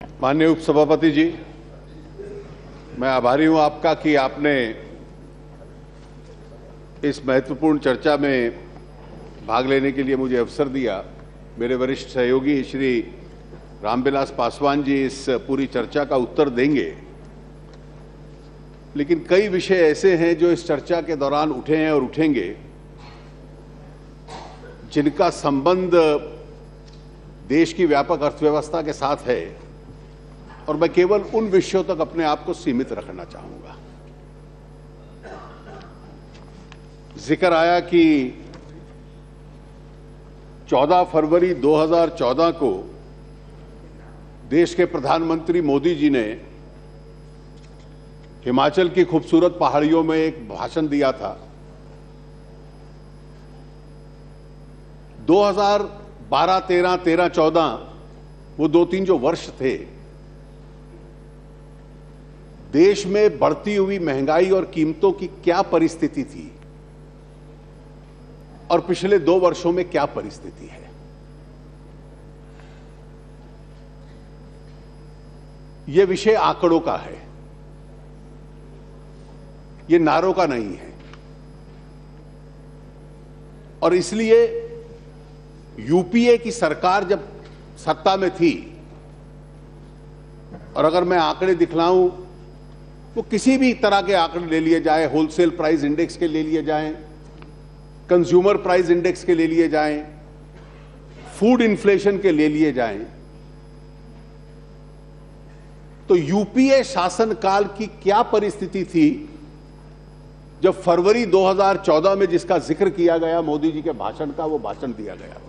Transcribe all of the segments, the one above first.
माननीय उपसभापति जी, मैं आभारी हूं आपका कि आपने इस महत्वपूर्ण चर्चा में भाग लेने के लिए मुझे अवसर दिया। मेरे वरिष्ठ सहयोगी श्री रामविलास पासवान जी इस पूरी चर्चा का उत्तर देंगे, लेकिन कई विषय ऐसे हैं जो इस चर्चा के दौरान उठे हैं और उठेंगे, जिनका संबंध देश की व्यापक अर्थव्यवस्था के साथ है, और मैं केवल उन विषयों तक अपने आप को सीमित रखना चाहूंगा। जिक्र आया कि 14 फरवरी 2014 को देश के प्रधानमंत्री मोदी जी ने हिमाचल की खूबसूरत पहाड़ियों में एक भाषण दिया था। 2012, 13, 14 वो 2-3 जो वर्ष थे, देश में बढ़ती हुई महंगाई और कीमतों की क्या परिस्थिति थी और पिछले 2 वर्षों में क्या परिस्थिति है। यह विषय आंकड़ों का है, यह नारों का नहीं है। और इसलिए यूपीए की सरकार जब सत्ता में थी, और अगर मैं आंकड़े दिखलाऊं वो किसी भी तरह के आंकड़े ले लिए जाए, होलसेल प्राइस इंडेक्स के ले लिए जाएं, कंज्यूमर प्राइस इंडेक्स के ले लिए जाएं, फूड इन्फ्लेशन के ले लिए जाएं, तो यूपीए शासनकाल की क्या परिस्थिति थी जब फरवरी 2014 में जिसका जिक्र किया गया मोदी जी के भाषण का, वो भाषण दिया गया था।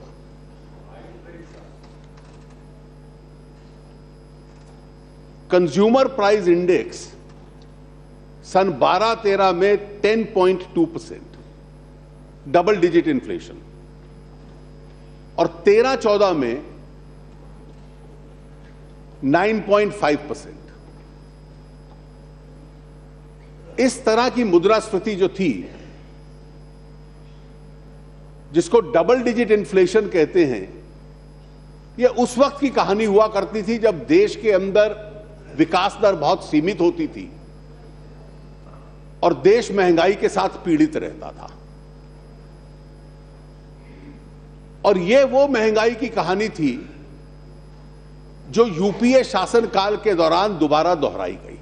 कंज्यूमर प्राइस इंडेक्स सन 12-13 में 10.2%, डबल डिजिट इन्फ्लेशन, और 13-14 में 9.5%। इस तरह की मुद्रास्फीति जो थी, जिसको डबल डिजिट इन्फ्लेशन कहते हैं, यह उस वक्त की कहानी हुआ करती थी जब देश के अंदर विकास दर बहुत सीमित होती थी और देश महंगाई के साथ पीड़ित रहता था। और यह वो महंगाई की कहानी थी जो यूपीए शासनकाल के दौरान दोबारा दोहराई गई।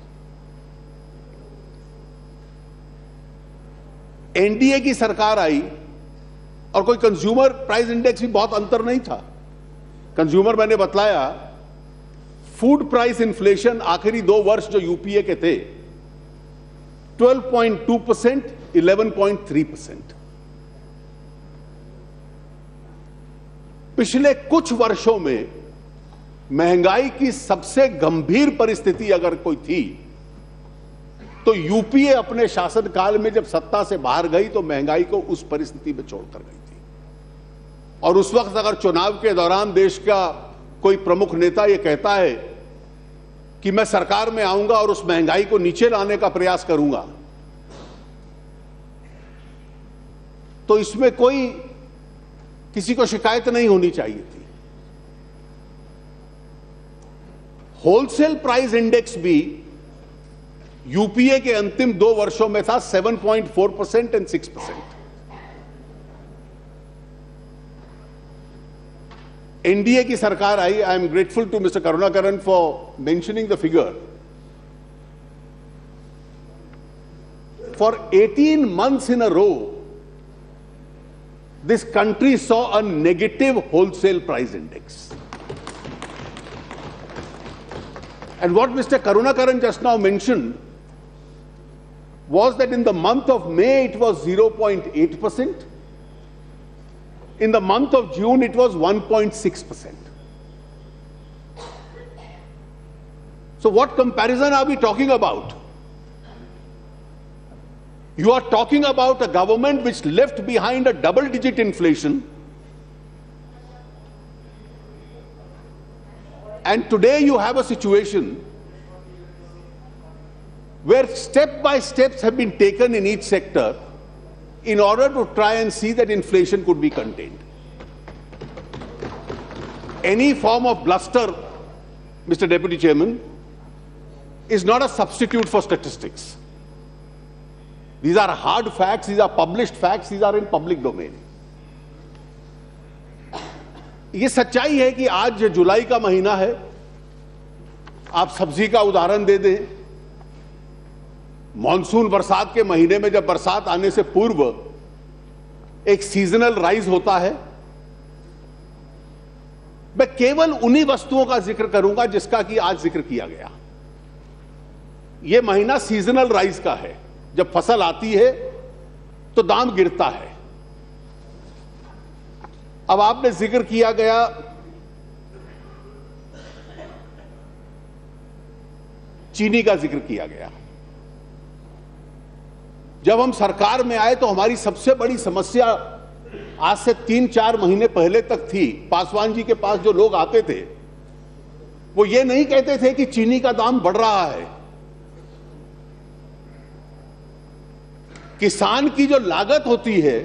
एनडीए की सरकार आई और कोई कंज्यूमर प्राइस इंडेक्स भी बहुत अंतर नहीं था। कंज्यूमर, मैंने बतलाया, फूड प्राइस इन्फ्लेशन आखिरी 2 वर्ष जो यूपीए के थे 12.2%, 11.3%। पिछले कुछ वर्षों में महंगाई की सबसे गंभीर परिस्थिति अगर कोई थी तो यूपीए अपने शासनकाल में जब सत्ता से बाहर गई तो महंगाई को उस परिस्थिति में छोड़कर गई थी। और उस वक्त अगर चुनाव के दौरान देश का कोई प्रमुख नेता यह कहता है कि मैं सरकार में आऊंगा और उस महंगाई को नीचे लाने का प्रयास करूंगा, तो इसमें कोई किसी को शिकायत नहीं होनी चाहिए थी। होलसेल प्राइस इंडेक्स भी यूपीए के अंतिम 2 वर्षों में था 7.4% एंड 6%। एनडीए की सरकार आई। I am grateful to mister Karunakaran for mentioning the figure. For 18 months in a row, this country saw a negative wholesale price index. And what Mr. Karunakaran just now mentioned was that in the month of May it was 0.8%. In the month of June it was 1.6%. So what comparison are we talking about? You are talking about a government which left behind a double-digit inflation, and today you have a situation where step-by-steps have been taken in each sector in order to try and see that inflation could be contained. Any form of bluster Mr. Deputy Chairman, is not a substitute for statistics. These are hard facts, these are published facts, these are in public domain. ये सच्चाई है कि आज जुलाई का महीना है, आप सब्जी का उदाहरण दे दें, मॉनसून बरसात के महीने में जब बरसात आने से पूर्व एक सीजनल राइज होता है। मैं केवल उन्हीं वस्तुओं का जिक्र करूंगा जिसका कि आज जिक्र किया गया। यह महीना सीजनल राइज का है, जब फसल आती है तो दाम गिरता है। अब आपने जिक्र किया गया चीनी का जिक्र किया गया। जब हम सरकार में आए तो हमारी सबसे बड़ी समस्या आज से 3-4 महीने पहले तक थी। पासवान जी के पास जो लोग आते थे वो ये नहीं कहते थे कि चीनी का दाम बढ़ रहा है। किसान की जो लागत होती है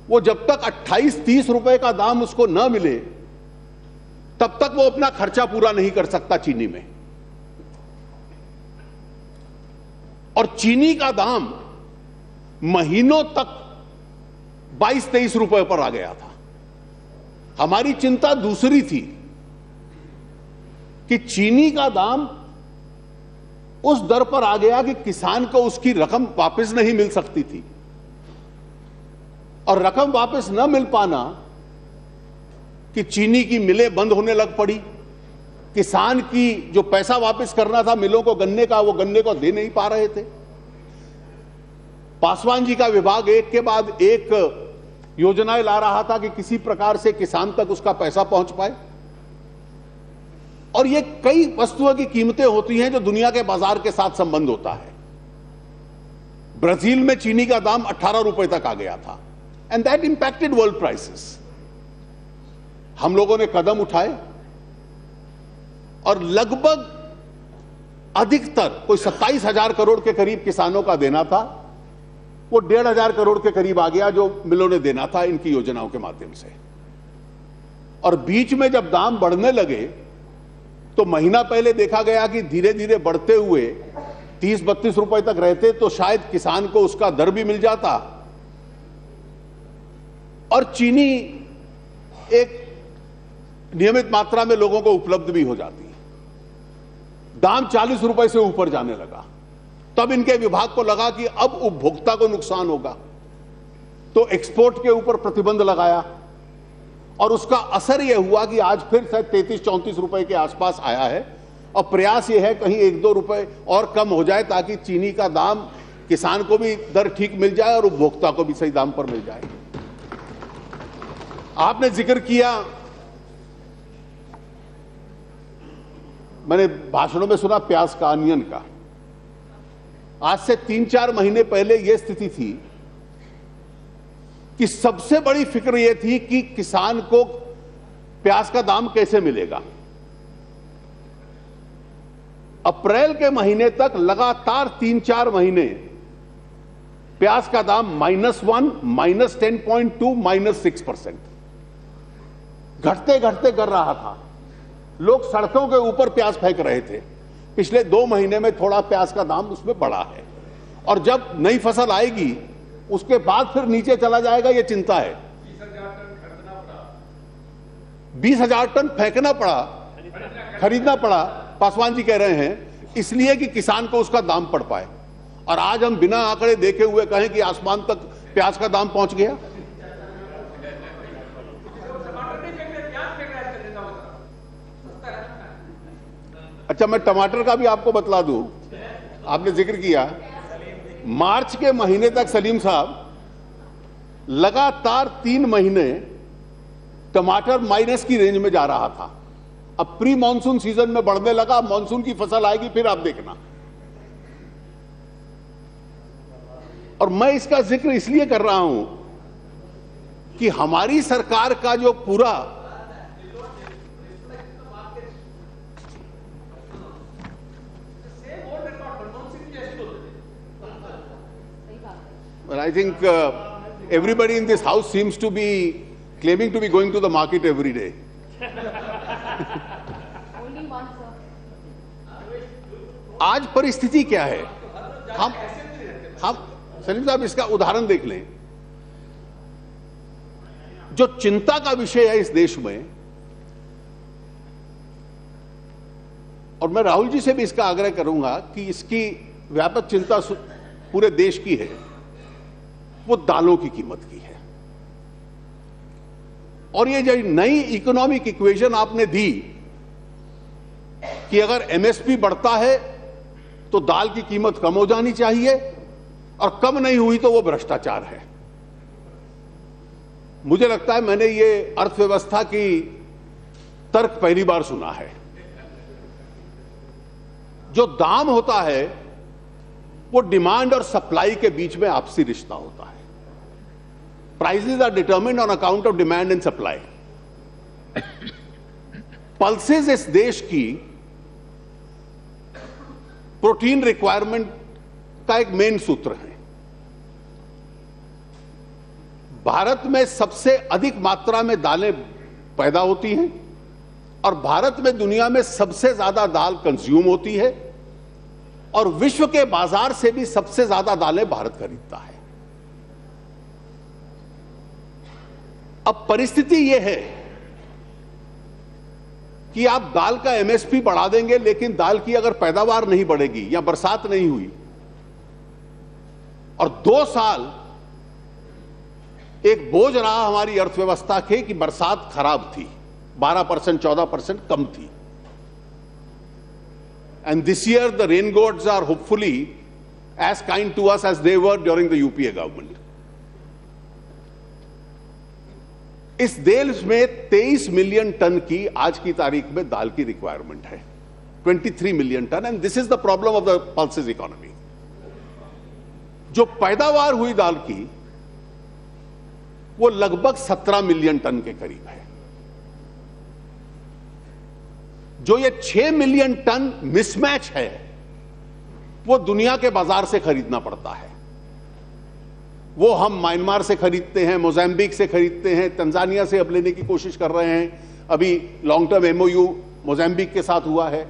वो जब तक 28-30 रुपए का दाम उसको न मिले तब तक वो अपना खर्चा पूरा नहीं कर सकता चीनी में। और चीनी का दाम महीनों तक 22-23 रुपए पर आ गया था। हमारी चिंता दूसरी थी कि चीनी का दाम उस दर पर आ गया कि किसान को उसकी रकम वापस नहीं मिल सकती थी, और रकम वापस न मिल पाना कि चीनी की मिलें बंद होने लग पड़ी। किसान की जो पैसा वापस करना था मिलों को गन्ने का, वो गन्ने को दे नहीं पा रहे थे। पासवान जी का विभाग एक के बाद एक योजनाएं ला रहा था कि किसी प्रकार से किसान तक उसका पैसा पहुंच पाए। और ये कई वस्तुओं की कीमतें होती हैं जो दुनिया के बाजार के साथ संबंध होता है। ब्राजील में चीनी का दाम 18 रुपए तक आ गया था, and that impacted world prices. हम लोगों ने कदम उठाए और लगभग अधिकतर कोई 27,000 करोड़ के करीब किसानों का देना था, वो 1,500 करोड़ के करीब आ गया जो मिलों ने देना था इनकी योजनाओं के माध्यम से। और बीच में जब दाम बढ़ने लगे तो महीना पहले देखा गया कि धीरे धीरे बढ़ते हुए 30-32 रुपए तक रहते तो शायद किसान को उसका दर भी मिल जाता और चीनी एक नियमित मात्रा में लोगों को उपलब्ध भी हो जाती। दाम 40 रुपए से ऊपर जाने लगा। तब इनके विभाग को लगा कि अब उपभोक्ता को नुकसान होगा, तो एक्सपोर्ट के ऊपर प्रतिबंध लगाया और उसका असर यह हुआ कि आज फिर शायद 33-34 रुपए के आसपास आया है। और प्रयास यह है कहीं 1-2 रुपए और कम हो जाए ताकि चीनी का दाम किसान को भी दर ठीक मिल जाए और उपभोक्ता को भी सही दाम पर मिल जाए। आपने जिक्र किया, मैंने भाषणों में सुना प्याज का, अनियन का। आज से 3-4 महीने पहले यह स्थिति थी कि सबसे बड़ी फिक्र यह थी कि किसान को प्याज का दाम कैसे मिलेगा। अप्रैल के महीने तक लगातार 3-4 महीने प्याज का दाम -1, -10.2, -6% घटते घटते गिर रहा था। लोग सड़कों के ऊपर प्याज फेंक रहे थे। पिछले 2 महीने में थोड़ा प्याज का दाम उसमें बढ़ा है, और जब नई फसल आएगी उसके बाद फिर नीचे चला जाएगा, यह चिंता है। 20,000 टन फेंकना पड़ा, खरीदना पड़ा, पासवान जी कह रहे हैं, इसलिए कि किसान को उसका दाम पड़ पाए। और आज हम बिना आंकड़े देखे हुए कहें कि आसमान तक प्याज का दाम पहुंच गया। अच्छा, मैं टमाटर का भी आपको बतला दूं। आपने जिक्र किया, मार्च के महीने तक सलीम साहब लगातार 3 महीने टमाटर माइनस की रेंज में जा रहा था। अब प्री मॉनसून सीजन में बढ़ने लगा, मॉनसून की फसल आएगी फिर आप देखना। और मैं इसका जिक्र इसलिए कर रहा हूं कि हमारी सरकार का जो पूरा But I think everybody in this house seems to be claiming to be going to the market every day. Only आज परिस्थिति क्या है? हम सलीम साहब इसका उदाहरण देख लें। जो चिंता का विषय है इस देश में, और मैं राहुल जी से भी इसका आग्रह करूंगा कि इसकी व्यापक चिंता पूरे देश की है, वो दालों की कीमत की है। और ये जो नई इकोनॉमिक इक्वेशन आपने दी कि अगर एमएसपी बढ़ता है तो दाल की कीमत कम हो जानी चाहिए, और कम नहीं हुई तो वो भ्रष्टाचार है। मुझे लगता है मैंने ये अर्थव्यवस्था की तर्क पहली बार सुना है। जो दाम होता है वो डिमांड और सप्लाई के बीच में आपसी रिश्ता होता है। Prices are determined on account of demand and supply. Pulses इस देश की प्रोटीन रिक्वायरमेंट का एक मेन सूत्र है। भारत में सबसे अधिक मात्रा में दालें पैदा होती हैं, और भारत में दुनिया में सबसे ज्यादा दाल कंज्यूम होती है, और विश्व के बाजार से भी सबसे ज्यादा दालें भारत खरीदता है। अब परिस्थिति यह है कि आप दाल का एमएसपी बढ़ा देंगे, लेकिन दाल की अगर पैदावार नहीं बढ़ेगी या बरसात नहीं हुई, और 2 साल एक बोझ रहा हमारी अर्थव्यवस्था के कि बरसात खराब थी, 12% 14% कम थी। And this year the rain gods are hopefully as kind to us as they were during the UPA government. इस देश में 23 मिलियन टन की आज की तारीख में दाल की रिक्वायरमेंट है, 23 million ton, and this is the problem of the pulses economy. जो पैदावार हुई दाल की वो लगभग 17 मिलियन टन के करीब है। जो ये 6 मिलियन टन मिसमैच है वो दुनिया के बाजार से खरीदना पड़ता है। वो हम म्यांमार से खरीदते हैं, मोजाम्बिक से खरीदते हैं, तंजानिया से अब लेने की कोशिश कर रहे हैं। अभी लॉन्ग टर्म एमओयू मोजाम्बिक के साथ हुआ है।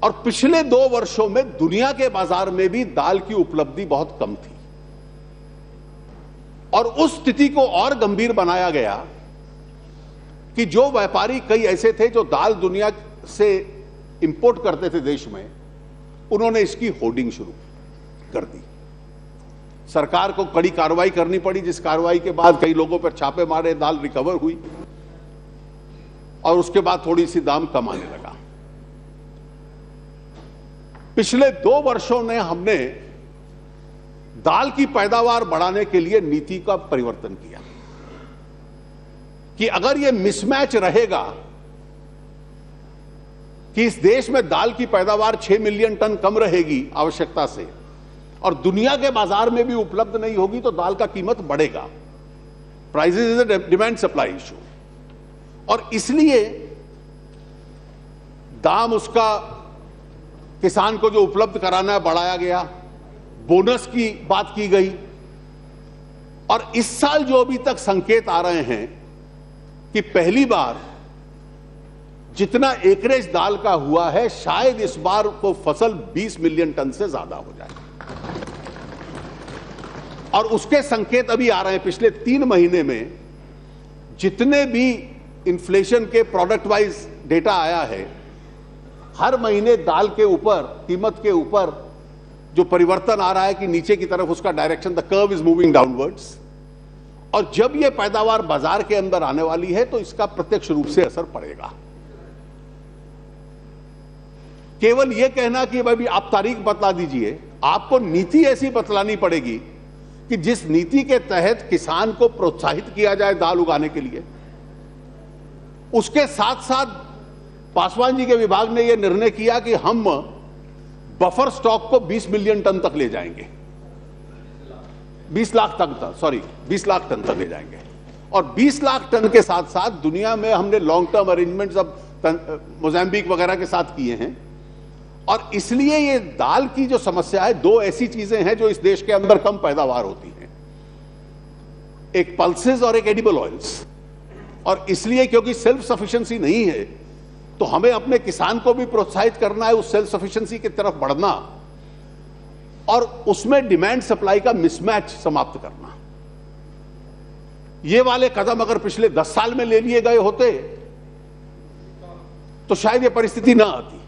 और पिछले 2 वर्षों में दुनिया के बाजार में भी दाल की उपलब्धि बहुत कम थी, और उस स्थिति को और गंभीर बनाया गया कि जो व्यापारी कई ऐसे थे जो दाल दुनिया से इंपोर्ट करते थे देश में, उन्होंने इसकी होर्डिंग शुरू कर दी। सरकार को कड़ी कार्रवाई करनी पड़ी, जिस कार्रवाई के बाद कई लोगों पर छापे मारे, दाल रिकवर हुई, और उसके बाद थोड़ी सी दाम कम आने लगा। पिछले 2 वर्षों में हमने दाल की पैदावार बढ़ाने के लिए नीति का परिवर्तन किया कि अगर यह मिसमैच रहेगा कि इस देश में दाल की पैदावार 6 मिलियन टन कम रहेगी आवश्यकता से, और दुनिया के बाजार में भी उपलब्ध नहीं होगी, तो दाल का कीमत बढ़ेगा। Prices is a demand supply issue, और इसलिए दाम उसका किसान को जो उपलब्ध कराना है बढ़ाया गया, बोनस की बात की गई। और इस साल जो अभी तक संकेत आ रहे हैं कि पहली बार जितना एकरेज दाल का हुआ है, शायद इस बार को फसल 20 मिलियन टन से ज्यादा हो जाए, और उसके संकेत अभी आ रहे हैं। पिछले 3 महीने में जितने भी इन्फ्लेशन के प्रोडक्ट वाइज डेटा आया है, हर महीने दाल के ऊपर, कीमत के ऊपर जो परिवर्तन आ रहा है कि नीचे की तरफ उसका direction, the curve is moving downwards. और जब यह पैदावार बाजार के अंदर आने वाली है तो इसका प्रत्यक्ष रूप से असर पड़ेगा। केवल यह कहना कि भाई आप तारीख बतला दीजिए, आपको नीति ऐसी बतलानी पड़ेगी कि जिस नीति के तहत किसान को प्रोत्साहित किया जाए दाल उगाने के लिए। उसके साथ साथ पासवान जी के विभाग ने यह निर्णय किया कि हम बफर स्टॉक को 20 मिलियन टन तक ले जाएंगे, 20 लाख टन तक ले जाएंगे। और 20 लाख टन के साथ साथ दुनिया में हमने लॉन्ग टर्म अरेंजमेंट्स अब मोजाम्बिक वगैरह के साथ किए हैं। और इसलिए ये दाल की जो समस्या है, 2 ऐसी चीजें हैं जो इस देश के अंदर कम पैदावार होती हैं, एक पल्सेस और एक एडिबल ऑयल्स। और इसलिए क्योंकि सेल्फ सफिशिएंसी नहीं है, तो हमें अपने किसान को भी प्रोत्साहित करना है उस सेल्फ सफिशिएंसी की तरफ बढ़ना और उसमें डिमांड सप्लाई का मिसमैच समाप्त करना। ये वाले कदम अगर पिछले 10 साल में ले लिए गए होते तो शायद ये परिस्थिति ना आती।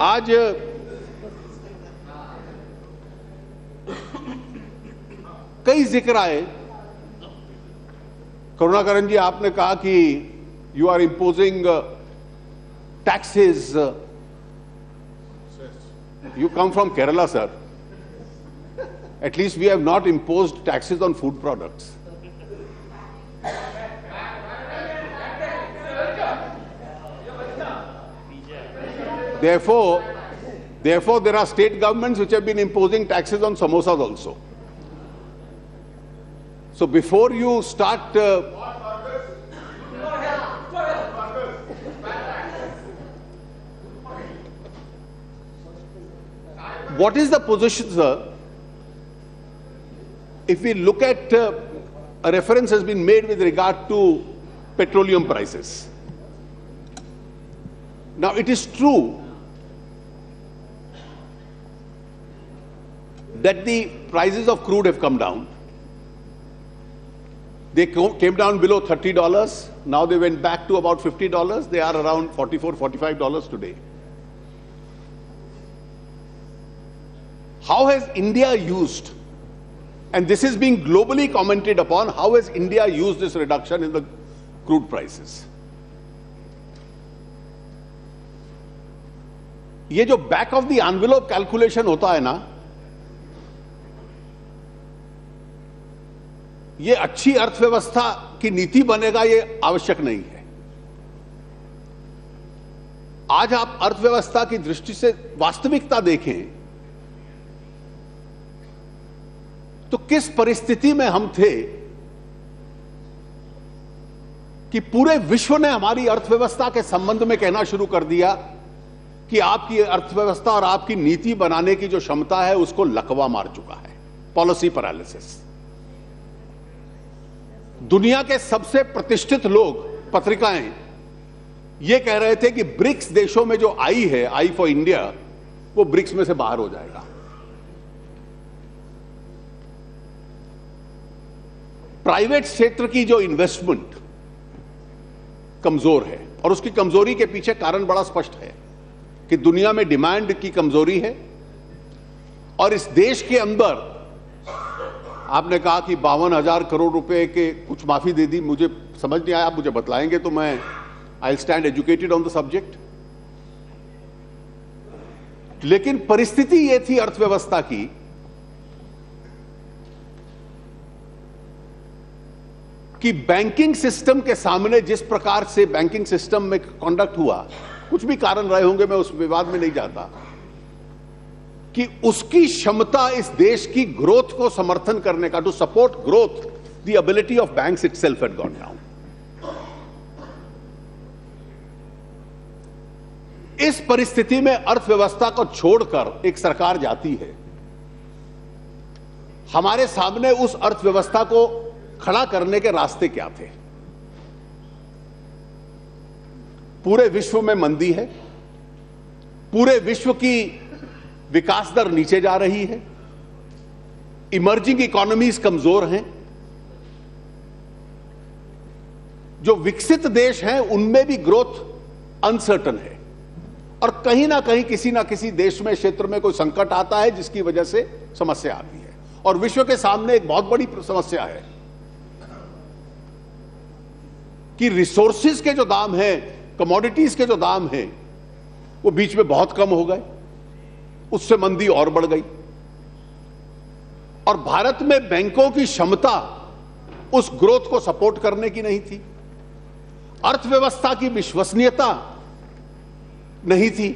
आज कई जिक्र आए। करुणाकरण जी, आपने कहा कि you are imposing taxes. You come from Kerala sir, at least we have not imposed taxes on food products. Therefore, there are state governments which have been imposing taxes on samosas also. So before you start, what is the position, sir? If we look at a reference has been made with regard to petroleum prices. Now it is true that the prices of crude have come down. They came down below $30. Now they went back to about $50. They are around $44, $45 today. How has India used, and this is being globally commented upon, how has India used this reduction in the crude prices? ये जो back of the envelope calculation होता है ना, ये अच्छी अर्थव्यवस्था की नीति बनेगा ये आवश्यक नहीं है। आज आप अर्थव्यवस्था की दृष्टि से वास्तविकता देखें तो किस परिस्थिति में हम थे कि पूरे विश्व ने हमारी अर्थव्यवस्था के संबंध में कहना शुरू कर दिया कि आपकी अर्थव्यवस्था और आपकी नीति बनाने की जो क्षमता है उसको लकवा मार चुका है, पॉलिसी पैरालिसिस। दुनिया के सबसे प्रतिष्ठित लोग, पत्रिकाएं ये कह रहे थे कि ब्रिक्स देशों में जो आई है, आई फॉर इंडिया, वो ब्रिक्स में से बाहर हो जाएगा। प्राइवेट क्षेत्र की जो इन्वेस्टमेंट कमजोर है और उसकी कमजोरी के पीछे कारण बड़ा स्पष्ट है कि दुनिया में डिमांड की कमजोरी है और इस देश के अंदर आपने कहा कि 52,000 करोड़ रुपए के कुछ माफी दे दी। मुझे समझ नहीं आया, आप मुझे बताएंगे तो मैं I stand educated on the subject. लेकिन परिस्थिति यह थी अर्थव्यवस्था की कि बैंकिंग सिस्टम के सामने जिस प्रकार से बैंकिंग सिस्टम में कंडक्ट हुआ, कुछ भी कारण रहे होंगे, मैं उस विवाद में नहीं जाता, कि उसकी क्षमता इस देश की ग्रोथ को समर्थन करने का, to support growth, the ability of banks itself had gone down. इस परिस्थिति में अर्थव्यवस्था को छोड़कर एक सरकार जाती है, हमारे सामने उस अर्थव्यवस्था को खड़ा करने के रास्ते क्या थे? पूरे विश्व में मंदी है, पूरे विश्व की विकास दर नीचे जा रही है, इमर्जिंग इकोनॉमीज कमजोर हैं, जो विकसित देश हैं उनमें भी ग्रोथ अनसर्टन है और कहीं ना कहीं किसी ना किसी देश में, क्षेत्र में कोई संकट आता है जिसकी वजह से समस्या आती है। और विश्व के सामने एक बहुत बड़ी समस्या है कि रिसोर्सेज के जो दाम हैं, कमोडिटीज के जो दाम हैं, वो बीच में बहुत कम हो गए, उससे मंदी और बढ़ गई। और भारत में बैंकों की क्षमता उस ग्रोथ को सपोर्ट करने की नहीं थी, अर्थव्यवस्था की विश्वसनीयता नहीं थी,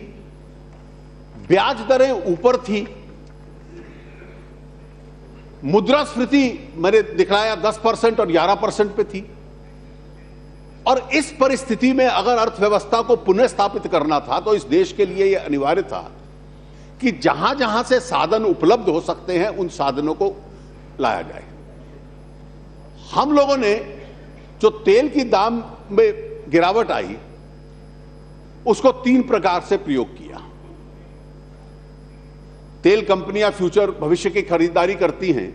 ब्याज दरें ऊपर थी, मुद्रास्फीति मैंने दिखलाया 10% और 11% पे थी। और इस परिस्थिति में अगर अर्थव्यवस्था को पुनः स्थापित करना था तो इस देश के लिए यह अनिवार्य था कि जहां जहां से साधन उपलब्ध हो सकते हैं उन साधनों को लाया जाए। हम लोगों ने जो तेल की दाम में गिरावट आई उसको 3 प्रकार से प्रयोग किया। तेल कंपनियां फ्यूचर भविष्य की खरीदारी करती हैं,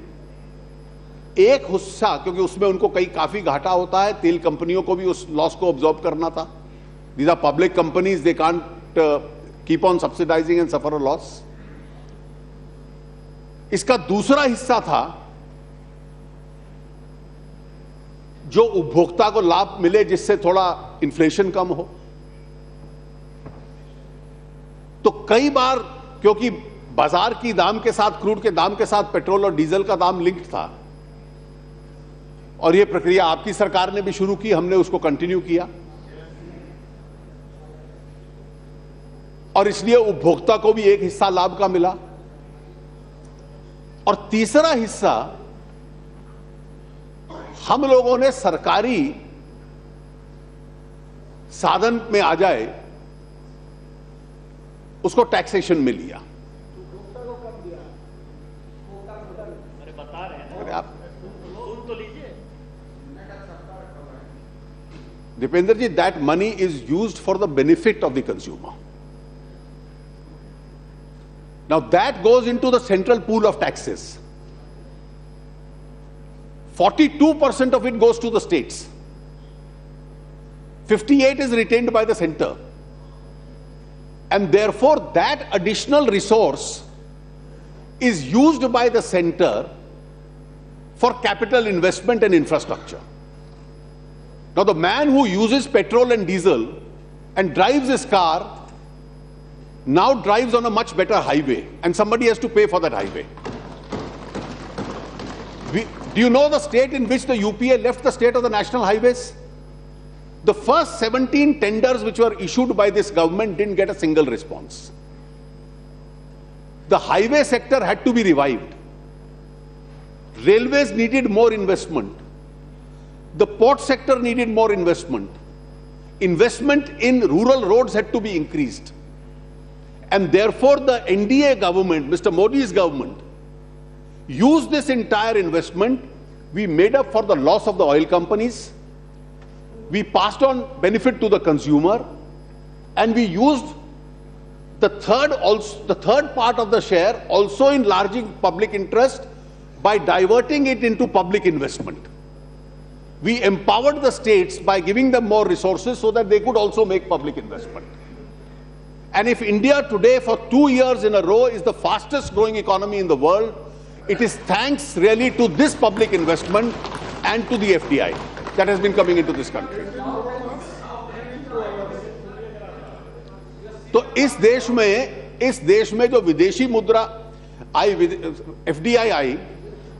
एक हिस्सा, क्योंकि उसमें उनको काफी घाटा होता है, तेल कंपनियों को भी उस लॉस को ऑब्जॉर्व करना था। These are public companies, they can't keep on subsidising and suffer a loss. इसका दूसरा हिस्सा था जो उपभोक्ता को लाभ मिले, जिससे थोड़ा इन्फ्लेशन कम हो। तो कई बार क्योंकि बाजार की दाम के साथ, क्रूड के दाम के साथ पेट्रोल और डीजल का दाम लिंक्ड था, और यह प्रक्रिया आपकी सरकार ने भी शुरू की, हमने उसको कंटिन्यू किया, और इसलिए उपभोक्ता को भी एक हिस्सा लाभ का मिला। और तीसरा हिस्सा हम लोगों ने सरकारी साधन में आ जाए उसको टैक्सेशन में लिया। अरे बता रहे हैं, अरे आप सुन तो लीजिए। Deependra ji, that money is used for the benefit of the consumer. Now that goes into the central pool of taxes. 42% of it goes to the states. 58% is retained by the center. And therefore that additional resource is used by the center for capital investment and infrastructure. Now the man who uses petrol and diesel and drives his car now drives on a much better highway, and somebody has to pay for that highway. Do you know the state in which the UPA left the state of the national highways? The first 17 tenders which were issued by this government didn't get a single response. The highway sector had to be revived. Railways needed more investment. The port sector needed more investment. Investment in rural roads had to be increased. And therefore the NDA government, Mr. Modi's government, used this entire investment. We made up for the loss of the oil companies. We passed on benefit to the consumer, and we used the third part of the share also enlarging public interest by diverting it into public investment. We empowered the states by giving them more resources so that they could also make public investment. And if India today for 2 years in a row is the fastest growing economy in the world, it is thanks really to this public investment and to the FDI that has been coming into this country. तो इस देश में जो विदेशी मुद्रा आई, FDI आई,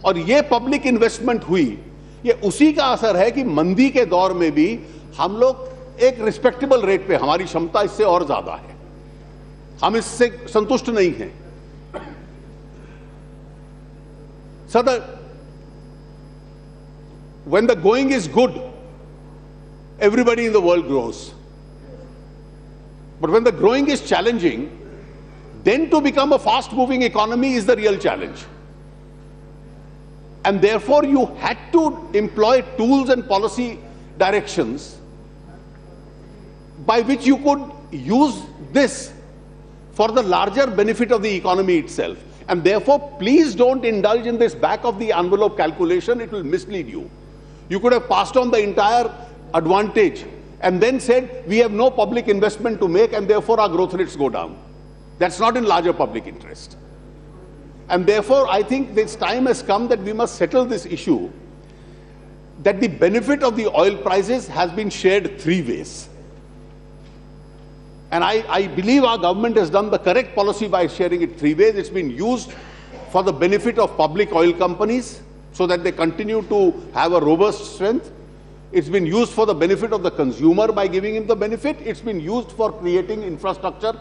और ये public investment हुई, ये उसी का असर है कि मंदी के दौर में भी हम लोग एक रिस्पेक्टेबल रेट पे, हमारी क्षमता इससे और ज्यादा है, हम इससे संतुष्ट नहीं हैं। So when the going is good, everybody in the world grows. But when the growing is challenging, then to become a fast-moving economy is the real challenge. And therefore you had to employ tools and policy directions by which you could use this for the larger benefit of the economy itself. And therefore, please don't indulge in this back of the envelope calculation. It will mislead you. You could have passed on the entire advantage and then said, we have no public investment to make and therefore our growth rates go down. That's not in larger public interest. And therefore, I think this time has come that we must settle this issue, that the benefit of the oil prices has been shared 3 ways. And I believe our government has done the correct policy by sharing it 3 ways. It's been used for the benefit of public oil companies so that they continue to have a robust strength. It's been used for the benefit of the consumer by giving him the benefit. It's been used for creating infrastructure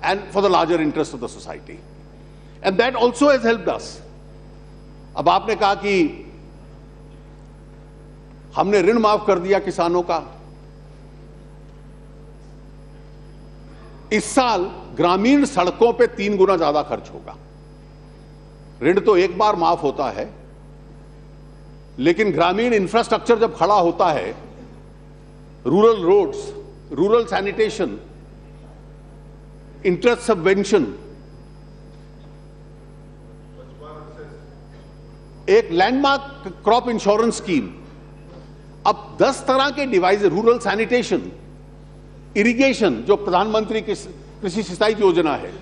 and for the larger interest of the society. And that also has helped us. अब आपने कहा कि हमने ऋण माफ कर दिया किसानों का, इस साल ग्रामीण सड़कों पे 3 गुना ज्यादा खर्च होगा। ऋण तो एक बार माफ होता है, लेकिन ग्रामीण इंफ्रास्ट्रक्चर जब खड़ा होता है, rural roads, rural sanitation, interest subvention, एक लैंडमार्क क्रॉप इंश्योरेंस स्कीम, अब 10 तरह के डिवाइस, रूरल सैनिटेशन, इरिगेशन जो प्रधानमंत्री कृषि सिंचाई योजना है।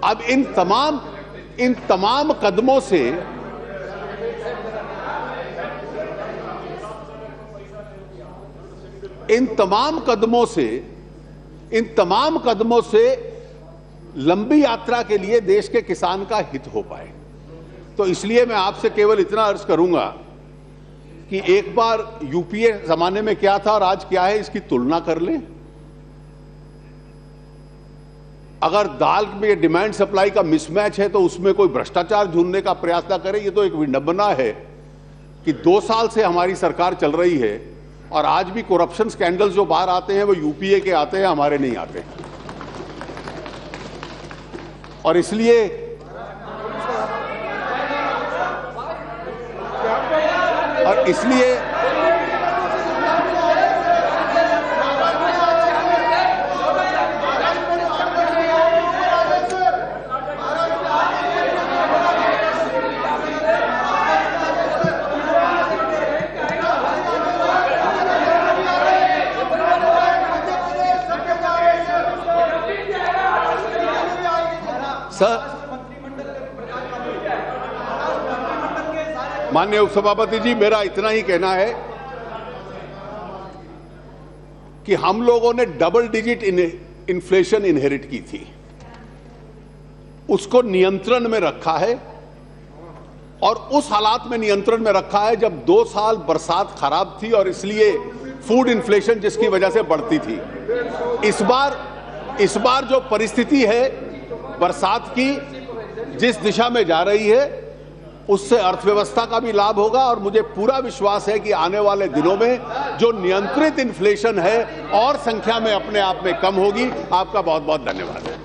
अब इन तमाम कदमों से इन तमाम कदमों से लंबी यात्रा के लिए देश के किसान का हित हो पाए। तो इसलिए मैं आपसे केवल इतना अर्ज करूंगा कि एक बार यूपीए जमाने में क्या था और आज क्या है, इसकी तुलना कर लें। अगर दाल में डिमांड सप्लाई का मिसमैच है तो उसमें कोई भ्रष्टाचार ढूंढने का प्रयास ना करें। ये तो एक विडंबना है कि 2 साल से हमारी सरकार चल रही है और आज भी करप्शन स्कैंडल्स जो बाहर आते हैं वो यूपीए के आते हैं, हमारे नहीं आते। और इसलिए सर, माननीय उपसभापति जी, मेरा इतना ही कहना है कि हम लोगों ने डबल डिजिट इन्फ्लेशन इनहेरिट की थी, उसको नियंत्रण में रखा है और उस हालात में नियंत्रण में रखा है जब 2 साल बरसात खराब थी और इसलिए फूड इन्फ्लेशन जिसकी वजह से बढ़ती थी। इस बार जो परिस्थिति है बरसात की, जिस दिशा में जा रही है, उससे अर्थव्यवस्था का भी लाभ होगा और मुझे पूरा विश्वास है कि आने वाले दिनों में जो नियंत्रित इन्फ्लेशन है और संख्या में अपने आप में कम होगी। आपका बहुत बहुत धन्यवाद है।